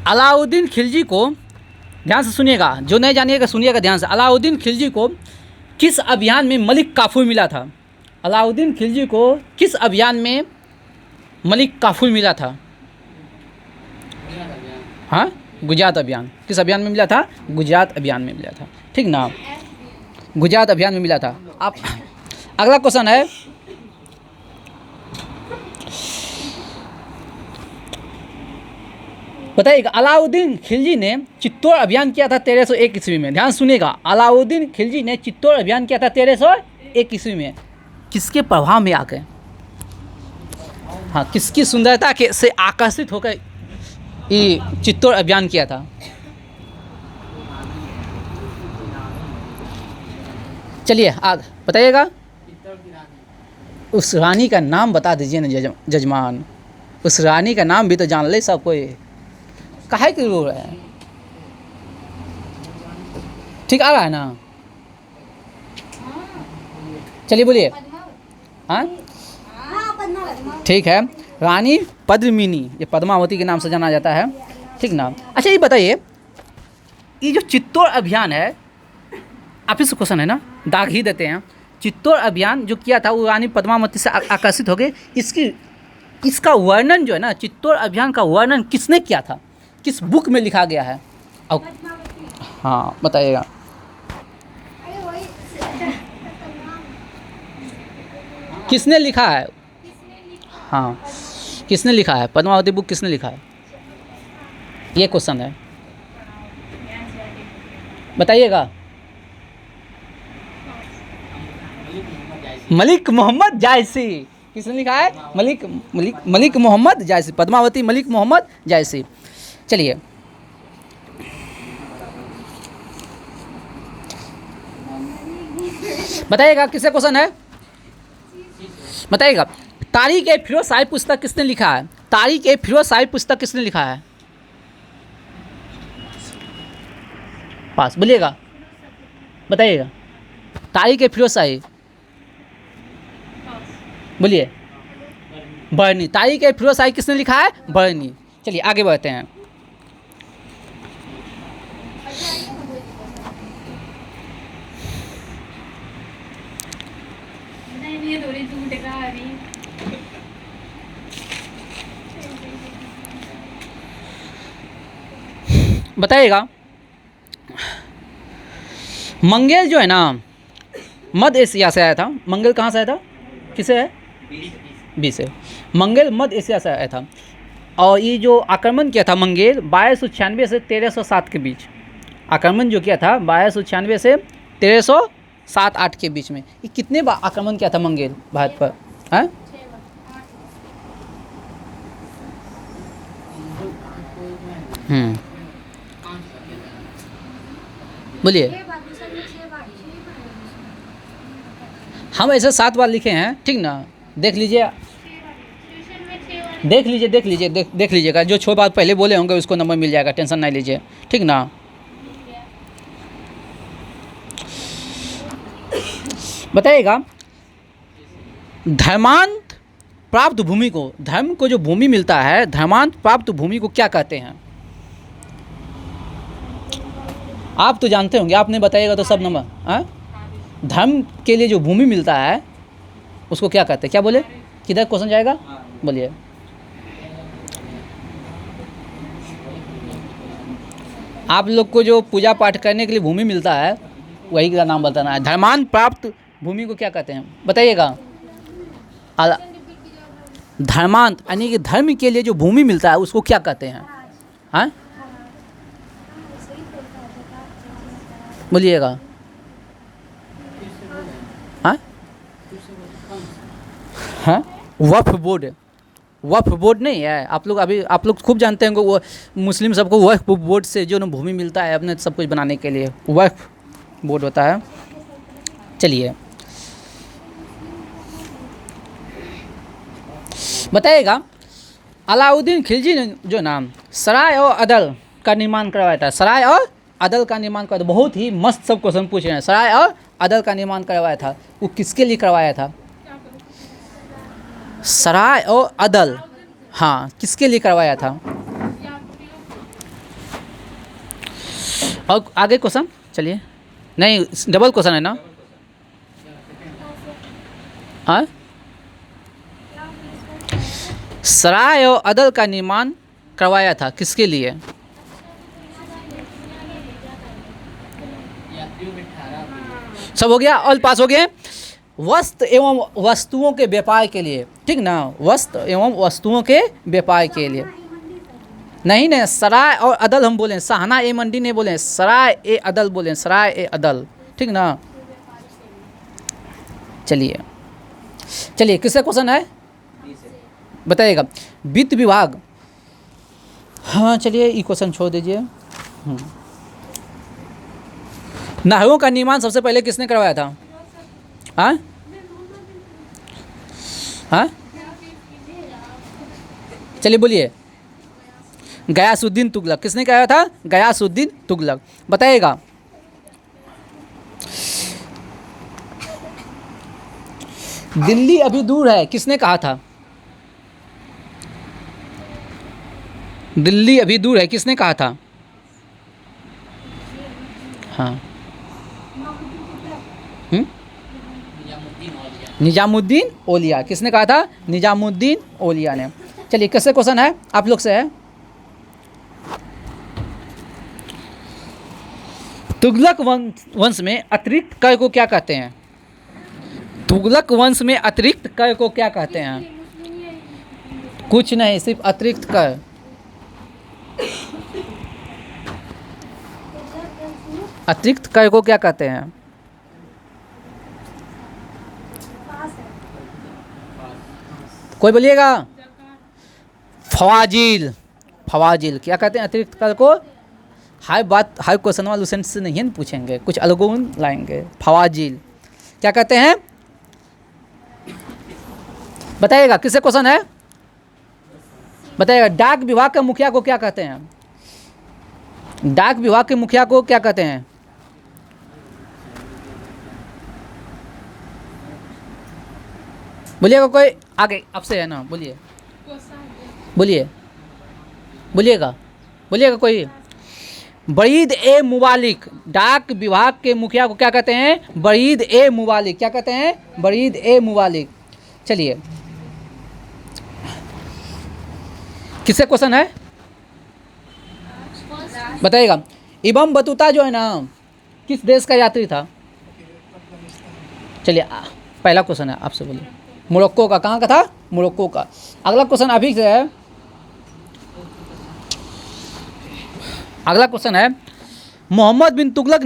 Speaker 1: अलाउद्दीन खिलजी को, ध्यान से सुनिएगा, जो नहीं जानिएगा सुनिएगा ध्यान से। अलाउद्दीन खिलजी को किस अभियान में मलिक काफूर मिला था? अलाउद्दीन खिलजी को किस अभियान में मलिक काफूर मिला था? हाँ गुजरात अभियान। किस अभियान में मिला था? गुजरात अभियान में मिला था, ठीक ना? गुजरात अभियान में मिला था। आप अगला क्वेश्चन है, बताइएगा अलाउद्दीन खिलजी ने चित्तौड़ अभियान किया था 1301 ईस्वी में। ध्यान सुनिएगा, अलाउद्दीन खिलजी ने चित्तौड़ अभियान किया था 1301 ईस्वी में। किसके प्रभाव में आकर, हाँ किसकी सुंदरता के से आकर्षित होकर ये चित्तौड़ अभियान किया था? चलिए आज बताइएगा। उस रानी का नाम बता दीजिए ना जजमान, उस रानी का नाम भी तो जान ले सब कोई, काहे के रो रहे हैं? ठीक आ रहा है ना? चलिए बोलिए। हाँ ठीक है, रानी पद्मिनी, ये पद्मावती के नाम से जाना जाता है, ठीक ना? अच्छा ये बताइए, ये जो चित्तौड़ अभियान है, आप इस क्वेश्चन है ना, दाग ही देते हैं। चित्तौड़ अभियान जो किया था वो रानी पद्मावती से आकर्षित हो गए। इसका वर्णन जो है ना, चित्तौड़ अभियान का वर्णन किसने किया था? किस बुक में लिखा गया है? हाँ बताइएगा। किसने लिखा है? हाँ किसने लिखा है? पद्मावती बुक किसने लिखा है? ये क्वेश्चन है, बताइएगा। मलिक मोहम्मद जायसी। किसने लिखा है? मलिक मोहम्मद जायसी। पद्मावती मलिक मोहम्मद जायसी। चलिए बताइएगा, किससे क्वेश्चन है? बताइएगा। तारीख ए फिरोज शाही पुस्तक किसने लिखा है? तारीख ए फिरोज शाही पुस्तक किसने लिखा है? पास बोलिएगा, बताइएगा। तारीख ए फिरोज शाही, बोलिए। बर्नी। तारीख ए फिरोज शाही किसने लिखा है? बर्नी। चलिए आगे बढ़ते हैं।
Speaker 3: नहीं थोड़ी झूठ का रही।
Speaker 1: बताइएगा। मंगेल जो है ना, मध्य एशिया से आया था। मंगेल कहाँ से आया था? किसे है? बी से। मंगेल मध्य एशिया से आया था। और ये जो आक्रमण किया था मंगेल 1296 से 1307 के बीच, आक्रमण जो किया था 1296 से 1307-8 के बीच में, ये कितने बार आक्रमण किया था मंगेल भारत पर? हैं? बोलिए। हम ऐसे 7 बार लिखे हैं, ठीक ना? देख लीजिए, देख लीजिएगा। जो 6 बार पहले बोले होंगे उसको नंबर मिल जाएगा, टेंशन नहीं लीजिए, ठीक ना? बताइएगा। धर्मांत प्राप्त भूमि को, धर्म को जो भूमि मिलता है, धर्मांत प्राप्त भूमि को क्या कहते हैं? आप तो जानते होंगे, आपने बताइएगा तो सब नंबर। हाँ, धर्म के लिए जो भूमि मिलता है उसको क्या कहते हैं? क्या बोले? किधर क्वेश्चन जाएगा? बोलिए। आप लोग को जो पूजा पाठ करने के लिए भूमि मिलता है वही का नाम बताना है। धर्मान प्राप्त भूमि को क्या कहते हैं? बताइएगा। धर्मांत यानी कि धर्म के लिए जो भूमि मिलता है उसको क्या कहते हैं? हाँ बोलिएगा। हाँ वक्फ बोर्ड। वक्फ बोर्ड नहीं है, आप लोग खूब जानते होंगे, वो मुस्लिम सबको वक्फ बोर्ड से जो ना भूमि मिलता है अपने सब कुछ बनाने के लिए, वक्फ बोर्ड होता है। चलिए बताइएगा। अलाउद्दीन खिलजी ने जो नाम सराय और अदल का निर्माण करवाया था, सराय और अदल का निर्माण करवाया था। बहुत ही मस्त सब क्वेश्चन पूछ रहे हैं। सराय और अदल का निर्माण करवाया था, वो किसके लिए करवाया था? सराय और अदल, हाँ, किसके लिए करवाया था? और आगे क्वेश्चन, चलिए। नहीं, डबल क्वेश्चन है ना? हाँ, सराय और अदल का निर्माण करवाया था किसके लिए? सब हो गया, ऑल पास हो गए। वस्त्र एवं वस्तुओं के व्यापार के लिए, ठीक ना? वस्त्र एवं वस्तुओं के व्यापार के लिए। नहीं, सराय और अदल हम बोलें, सहाना ए मंडी नहीं बोलें, सराय ए अदल बोलें, सराय ए अदल, ठीक ना? चलिए किसका क्वेश्चन है? बताइएगा। वित्त विभाग, हाँ चलिए ये क्वेश्चन छोड़ दीजिए। नहरों का निर्माण सबसे पहले किसने करवाया था? हाँ हाँ, चलिए बोलिए। गयासुद्दीन तुगलक। किसने कराया था? गयासुद्दीन तुगलक। बताइएगा। दिल्ली अभी दूर है, किसने कहा था? दिल्ली अभी दूर है, किसने कहा था? हाँ, निजामुद्दीन औलिया। किसने कहा था? निजामुद्दीन औलिया ने। चलिए कैसे क्वेश्चन है आप लोग से है? तुगलक वंश में अतिरिक्त क को क्या कहते हैं? तुगलक वंश में अतिरिक्त क को क्या कहते हैं? कुछ नहीं, सिर्फ अतिरिक्त क। अतिरिक्त क को क्या कहते हैं? कोई बोलिएगा? फवाजिल। फवाजिल क्या कहते हैं अतिरिक्त क को? हाई क्वेश्चन वाले लूसेंट से नहीं न पूछेंगे, कुछ अलगों लाएंगे। फवाजिल क्या कहते हैं? बताइएगा, किससे क्वेश्चन है? बताइएगा। डाक विभाग के मुखिया को क्या कहते हैं? डाक विभाग के मुखिया को क्या कहते हैं? बोलिएगा कोई? आगे आपसे है ना, बोलिए बोलिए बोलिएगा बोलिएगा कोई? बरीद ए मुबालिक। डाक विभाग के मुखिया को क्या कहते हैं? बरीद ए मुबालिक। क्या कहते हैं? बरीद ए मुबालिक। चलिए, किससे क्वेश्चन है बताइएगा। इब्न बतूता जो है ना, किस देश का यात्री था? चलिए, पहला क्वेश्चन है, आपसे बोलिए। मोरक्को का। कहाँ का था? मोरक्को का। अगला क्वेश्चन अभी से है। अगला क्वेश्चन है, मोहम्मद बिन तुगलक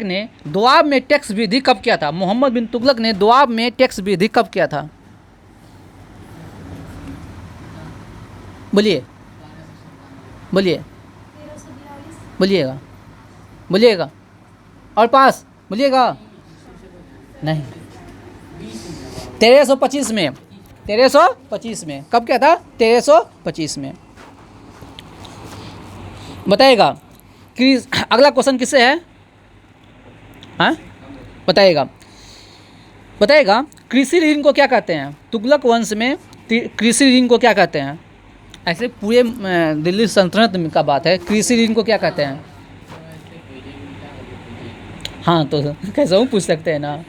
Speaker 1: ने दोआब में टैक्स वृद्धि कब किया था? मोहम्मद बिन तुगलक ने दोआब में टैक्स वृद्धि कब किया था? बोलिए बोलिए बोलिएगा बोलिएगा। और पास बोलिएगा। नहीं, 1325 में। 1325 में कब किया था? 1325 में। बताइएगा। अगला क्वेश्चन किससे है? हाँ बताइएगा बताइएगा। कृषि ऋण को क्या कहते हैं? तुगलक वंश में कृषि ऋण को क्या कहते हैं? ऐसे पूरे दिल्ली सल्तनत का बात है। कृषि ऋण को क्या कहते हैं? हाँ तो कैसे हूँ पूछ सकते हैं ना।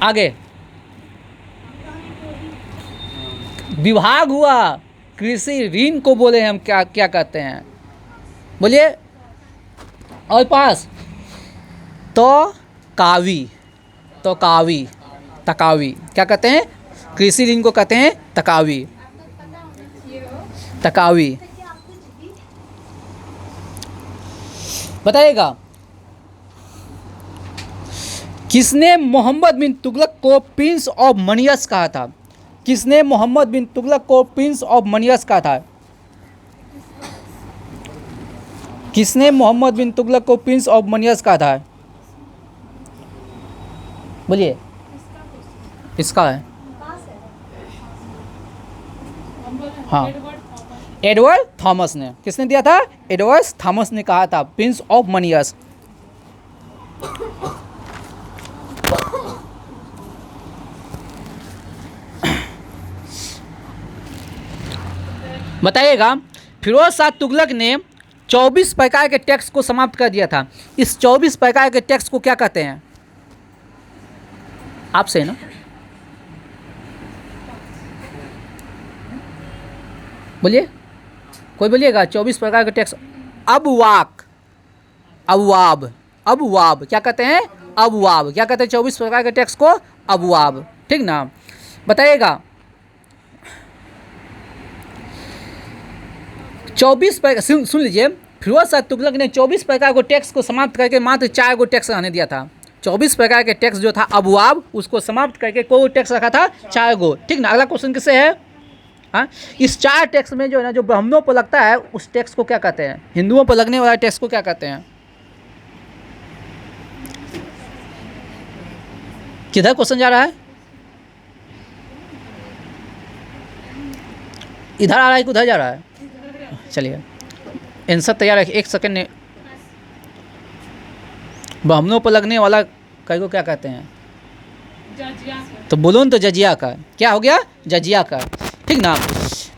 Speaker 1: आगे विभाग हुआ, कृषि ऋण को बोले हम क्या क्या कहते हैं? बोलिए। और पास तकावी क्या कहते हैं? कृषि ऋण को कहते हैं तकावी। बताइएगा। किसने मोहम्मद बिन तुगलक को प्रिंस ऑफ मनियस कहा था? किसने मोहम्मद बिन तुगलक को प्रिंस ऑफ मनियस कहा था? किसने मोहम्मद बिन तुगलक को प्रिंस ऑफ मनियस कहा था? बोलिए। इसका है। हाँ, एडवर्ड थॉमस ने। किसने दिया था? एडवर्ड थॉमस ने कहा था प्रिंस ऑफ मनियस। बताइएगा। फिरोज शाह तुगलक ने 24 प्रकार के टैक्स को समाप्त कर दिया था। इस 24 प्रकार के टैक्स को क्या कहते हैं? आपसे ना, बोलिए कोई बोलिएगा। 24 प्रकार के टैक्स। अबवाब क्या कहते हैं? अबवाब क्या कहते हैं? 24 प्रकार के टैक्स को अबवाब। ठीक ना। बताइएगा। 24 प्रकार, सुन लीजिए। फिरोज शाह तुगलक ने 24 प्रकार को टैक्स को समाप्त करके मात्र 4 गो टैक्स रहने दिया था। 24 प्रकार के टैक्स जो था अबवाब, उसको समाप्त करके कोई टैक्स रखा था? 4 गो। ठीक ना। अगला क्वेश्चन किससे है? हाँ, इस 4 टैक्स में जो है ना, जो ब्राह्मणों पर लगता है उस टैक्स को क्या कहते हैं? हिंदुओं पर लगने वाला टैक्स को क्या कहते हैं? किधर क्वेश्चन जा रहा है? इधर आ रहा है कि उधर जा रहा है? चलिए, आंसर तैयार है। 1 सेकंड ने। ब्राह्मणों पर लगने वाला कर को क्या कहते हैं? तो बोलो न, तो जजिया का। क्या हो गया? जजिया का। ठीक ना।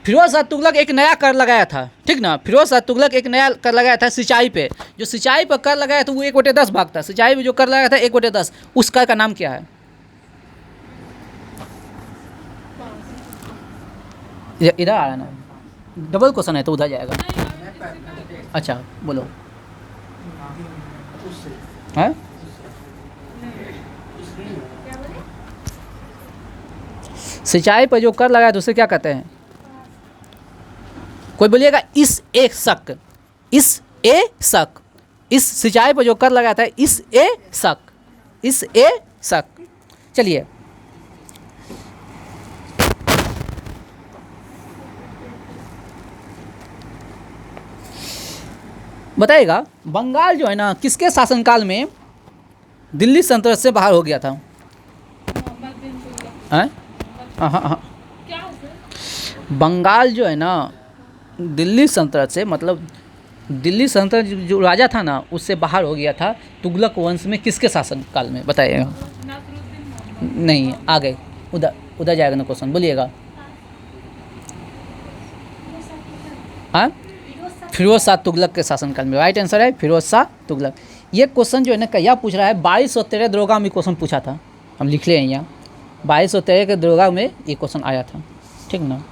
Speaker 1: फिरोज शाह तुगलक एक नया कर लगाया था। ठीक ना। फिरोज शाह तुगलक एक नया कर लगाया था सिंचाई पे। जो सिंचाई पर कर लगाया था वो 1/10 भाग था। सिंचाई पे जो कर लगाया था 1/10, उस कर का नाम क्या है? इधर आ रहा है ना, डबल क्वेश्चन है तो उधर जाएगा। अच्छा बोलो। हैं? सिंचाई पर जो कर लगाया तो उसे क्या कहते हैं? कोई बोलिएगा इस एक शक, इस ए शक, इस सिंचाई पर जो कर लगाया था इस ए शक, इस ए शक। चलिए बताइएगा, बंगाल जो है ना किसके शासनकाल में दिल्ली सल्तनत से बाहर हो गया था?
Speaker 2: मोहम्मद बिन तुगलक।
Speaker 1: हैं? हाँ हाँ हाँ।
Speaker 2: क्या उसे?
Speaker 1: बंगाल जो है ना दिल्ली सल्तनत से, मतलब दिल्ली सल्तनत जो राजा था ना उससे बाहर हो गया था तुगलक वंश में किसके शासनकाल में? बताइएगा।
Speaker 2: नसरुद्दीन मोहम्मद।
Speaker 1: नहीं, आ गए, उधर उधर जाएगा ना क्वेश्चन, बोलिएगा। हाँ, फिरोज शाह तुगलक के शासनकाल में। राइट आंसर है फिरोज शाह तुगलक। ये क्वेश्चन जो है ना क्या पूछ रहा है, 2213 दरोगा में क्वेश्चन पूछा था, हम लिख ले हैं यहाँ 2213 के दरोगा में ये क्वेश्चन आया था, ठीक ना,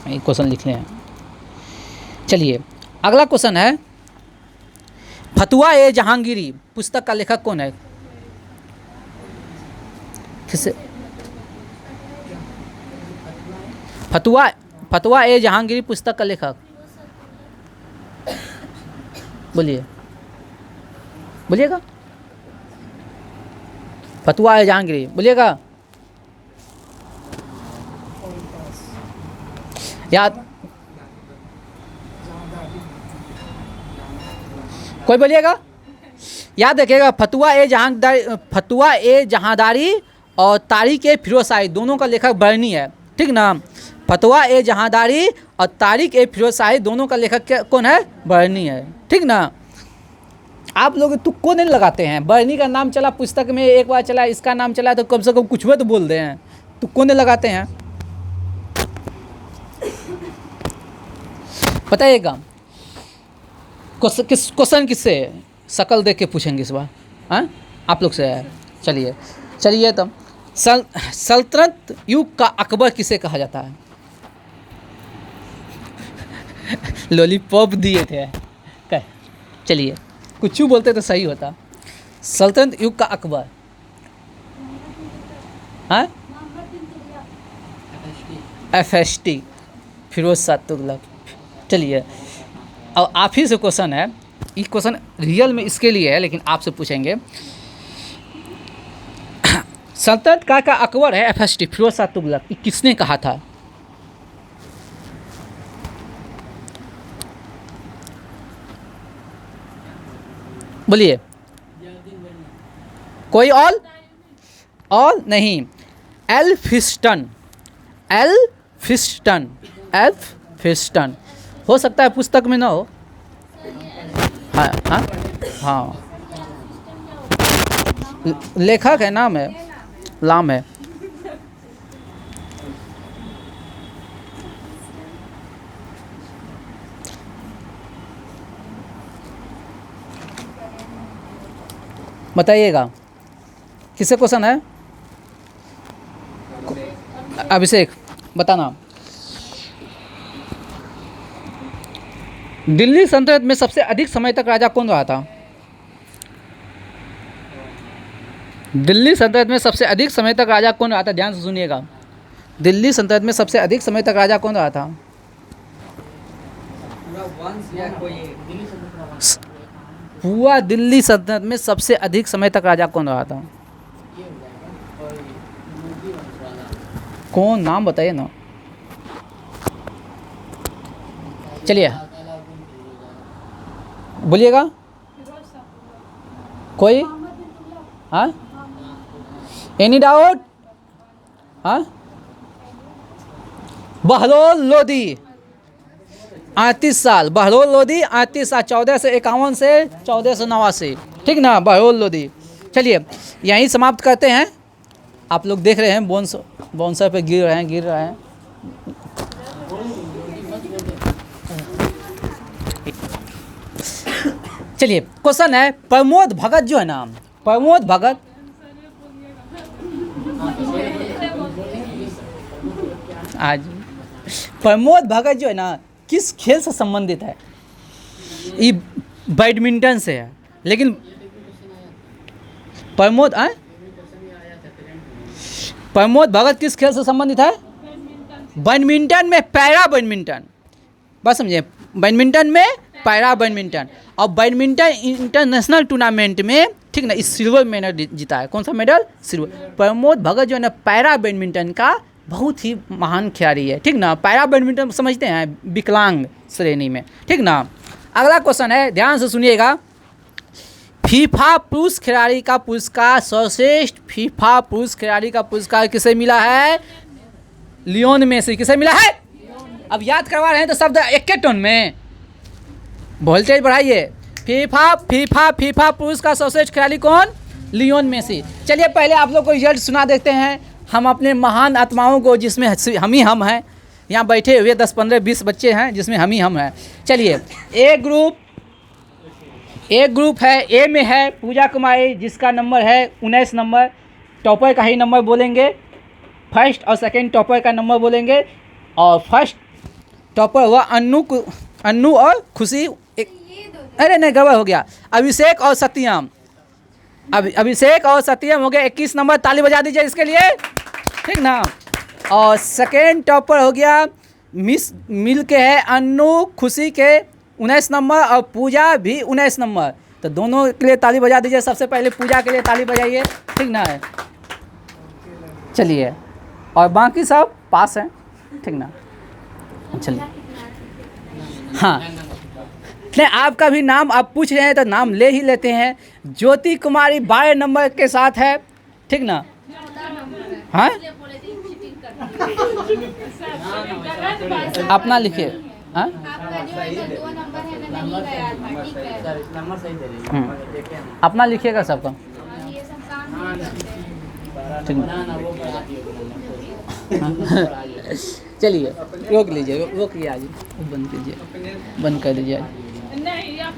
Speaker 1: ये क्वेश्चन लिख ले हैं। चलिए अगला क्वेश्चन है, फतुआ ए जहांगीरी पुस्तक का लेखक कौन है? किससे? फतुआ ए जहांगीरी पुस्तक का लेखक बोलिए, बोलिएगा। फतुआ ए जहांगीरी बोलिएगा। याद, कोई बोलिएगा। याद रखिएगा, फतुआ ए जहांदारी और तारीख ए फिरोजशाही दोनों का लेखक बरनी है, ठीक ना। फतवा ए जहांदारी और तारीख ए फिरोजशाही दोनों का लेखक कौन है? बरनी है, ठीक ना। आप लोग तुक्को नहीं लगाते हैं, बरनी का नाम चला पुस्तक में, एक बार चला, इसका नाम चला तो कम से कम कुछ भी तो बोल रहे हैं, तुक्को नहीं लगाते हैं। बताइएगा क्वेश्चन किससे है? शकल देख के पूछेंगे इस बार, हाँ आप लोग से है। चलिए तब सल्तनत युग का अकबर किसे कहा जाता है? लॉलीपॉप दिए थे कह, चलिए कुछ बोलते तो सही होता। सल्तनत युग का अकबर, हाँ FST फिरोज शाह तुगलक। चलिए अब आप ही से क्वेश्चन है, ये क्वेश्चन रियल में इसके लिए है लेकिन आपसे पूछेंगे। सल्तनत काल का अकबर है FST फिरोज शाह तुगलक, ये किसने कहा था? बोलिए। कोई और नहीं, एल्फिस्टन हो सकता है पुस्तक में ना हो। हाँ हाँ हाँ, लेखक है, नाम है, लाम है। बताइएगा किससे क्वेश्चन है? अभिषेक बताना। दिल्ली सल्तनत में सबसे अधिक समय तक राजा कौन रहा था? दिल्ली सल्तनत में सबसे अधिक समय तक राजा कौन रहा था? ध्यान से सुनिएगा, दिल्ली सल्तनत में सबसे अधिक समय तक राजा कौन रहा था? पूरा दिल्ली सल्तनत में सबसे अधिक समय तक राजा कौन रहा था? कौन, नाम बताइए ना। चलिए बोलिएगा। कोई, हाँ एनी डाउट? हाँ बहलोल लोदी 38 साल, बहलोल लोदी 38 साल, 1451 से 1489, ठीक ना, बहलोल लोदी। चलिए यहीं समाप्त करते हैं। आप लोग देख रहे हैं बाउंसर पे गिर रहे हैं। चलिए क्वेश्चन है, प्रमोद भगत जो है ना, प्रमोद भगत आज प्रमोद भगत जो है ना किस खेल से संबंधित है? ये बैडमिंटन से है, लेकिन प्रमोद प्रमोद भगत किस खेल से संबंधित है? बैडमिंटन में पैरा बैडमिंटन, बस समझे, बैडमिंटन में पैरा बैडमिंटन। और बैडमिंटन इंटरनेशनल टूर्नामेंट में, ठीक ना, इस सिल्वर मेडल जीता है। कौन सा मेडल? सिल्वर। प्रमोद भगत जो है ना पैरा बैडमिंटन का बहुत ही महान खिलाड़ी है, ठीक ना। पैरा बैडमिंटन समझते हैं, विकलांग श्रेणी में, ठीक ना। अगला क्वेश्चन है, ध्यान से सुनिएगा। फीफा पुरुष खिलाड़ी का पुरस्कार, सर्वश्रेष्ठ फीफा पुरुष खिलाड़ी का पुरस्कार किसे मिला है? Lionel Messi. किसे मिला है? अब याद करवा रहे हैं तो शब्द एक के टोन में, वोल्टेज बढ़ाइए। फीफा पुरुष का सर्वश्रेष्ठ खिलाड़ी कौन? Lionel Messi. चलिए पहले आप लोग को रिजल्ट सुना देते हैं। हम अपने महान आत्माओं को, जिसमें हम हैं, यहाँ बैठे हुए 10, 15, 20 बच्चे हैं, जिसमें हम हैं। चलिए, एक ग्रुप है, ए में है पूजा कुमारी, जिसका नंबर है 19 नंबर। टॉपर का ही नंबर बोलेंगे, फर्स्ट और सेकंड टॉपर का नंबर बोलेंगे। और फर्स्ट टॉपर हुआ अन्नू और खुशी। अरे नहीं, गड़बड़ हो गया। अभिषेक और सत्यम, अभिषेक और सत्यम हो गया 21 नंबर। ताली बजा दीजिए इसके लिए, ठीक ना। और सेकेंड टॉपर हो गया मिल के है अन्नू खुशी के 19 नंबर, और पूजा भी 19 नंबर। तो दोनों के लिए ताली बजा दीजिए। सबसे पहले पूजा के लिए ताली बजाइए, ठीक ना है। चलिए, और बाकी सब पास हैं, ठीक ना। चलिए, हाँ, नहीं आपका भी नाम आप पूछ रहे हैं तो नाम ले ही लेते हैं। ज्योति कुमारी 12 नंबर के साथ है, ठीक ना। हाँ, अपना लिखिए। हाँ,
Speaker 3: आपका जो है ना 2 नंबर है ना, नहीं गया था, ठीक है।
Speaker 1: अपना लिखिएगा सबका,
Speaker 3: ये सब काम नहीं करते।
Speaker 1: ठीक ना। चलिए रोक लीजिए, रोकिए आज, बंद कीजिए, बंद कर दीजिए आज।
Speaker 2: नहीं, आप